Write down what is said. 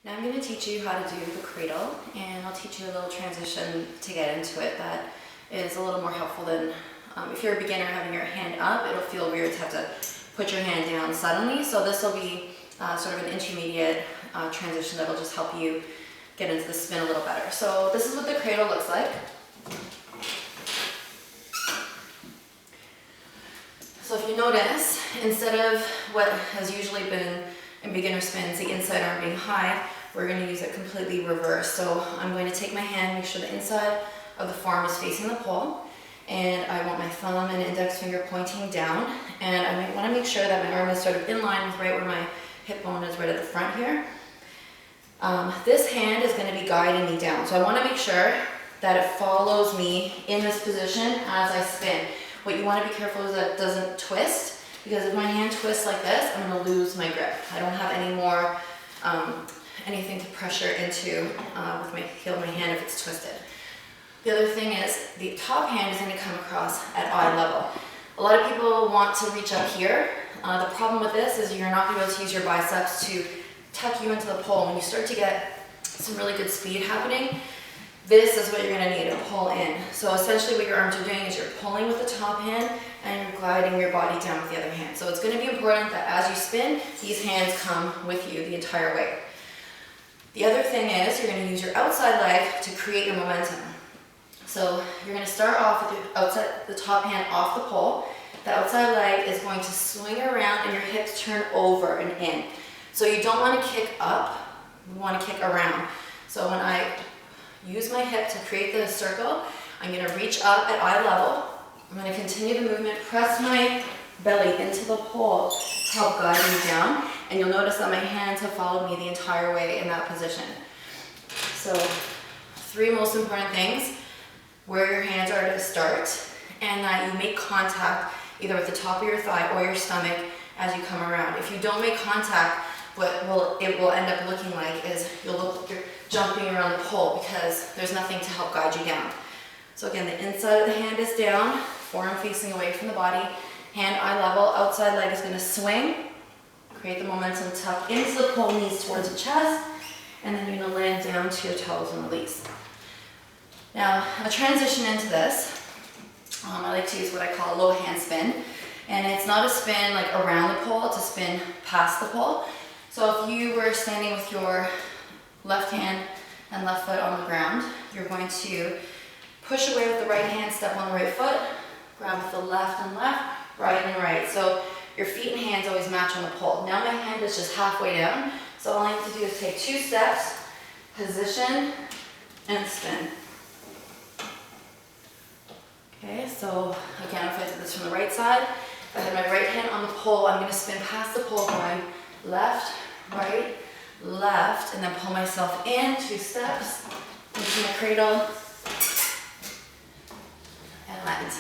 Now I'm going to teach you how to do the cradle, and I'll teach you a little transition to get into it that is a little more helpful than if you're a beginner having your hand up. It'll feel weird to have to put your hand down suddenly, so this will be sort of an intermediate transition that will just help you get into the spin a little better. So this is what the cradle looks like. So if you notice, instead of what has usually been in beginner spins, the inside arm being high, we're going to use it completely reversed. So I'm going to take my hand, make sure the inside of the forearm is facing the pole, and I want my thumb and index finger pointing down, and I want to make sure that my arm is sort of in line with right where my hip bone is, right at the front here. This hand is going to be guiding me down, so I want to make sure that it follows me in this position as I spin. What you want to be careful is that it doesn't twist, because if my hand twists like this, I'm going to lose my grip. I don't have any more anything to pressure into with my heel of my hand if it's twisted. The other thing is the top hand is going to come across at eye level. A lot of people want to reach up here. The problem with this is you're not going to be able to use your biceps to tuck you into the pole. When you start to get some really good speed happening, this is what you're going to need to pull in. So essentially what your arms are doing is you're pulling with the top hand and you're gliding your body down with the other hand. So it's going to be important that as you spin, these hands come with you the entire way. The other thing is you're going to use your outside leg to create your momentum. So you're going to start off with the top hand off the pole. The outside leg is going to swing around and your hips turn over and in. So you don't want to kick up, you want to kick around. So when I use my hip to create the circle, I'm going to reach up at eye level. I'm going to continue the movement, press my belly into the pole to help guide me down. And you'll notice that my hands have followed me the entire way in that position. So 3 most important things: where your hands are to start, and that you make contact either with the top of your thigh or your stomach as you come around. If you don't make contact, what it will end up looking like is you'll look like you're jumping around the pole because there's nothing to help guide you down. So again, the inside of the hand is down, forearm facing away from the body, hand eye level, outside leg is going to swing, create the momentum, tuck into the pole, knees towards the chest, and then you're going to land down to your toes and release. Now, a transition into this, I like to use what I call a low hand spin, and it's not a spin like around the pole, it's a spin past the pole. So if you were standing with your left hand and left foot on the ground, you're going to push away with the right hand, step on the right foot, grab with the left and left, right and right. So your feet and hands always match on the pole. Now my hand is just halfway down, so all I have to do is take 2 steps, position, and spin. Okay, so again, if I did this from the right side, if I had my right hand on the pole, I'm going to spin past the pole, going left, right, left, and then pull myself in 2 steps into my cradle and land.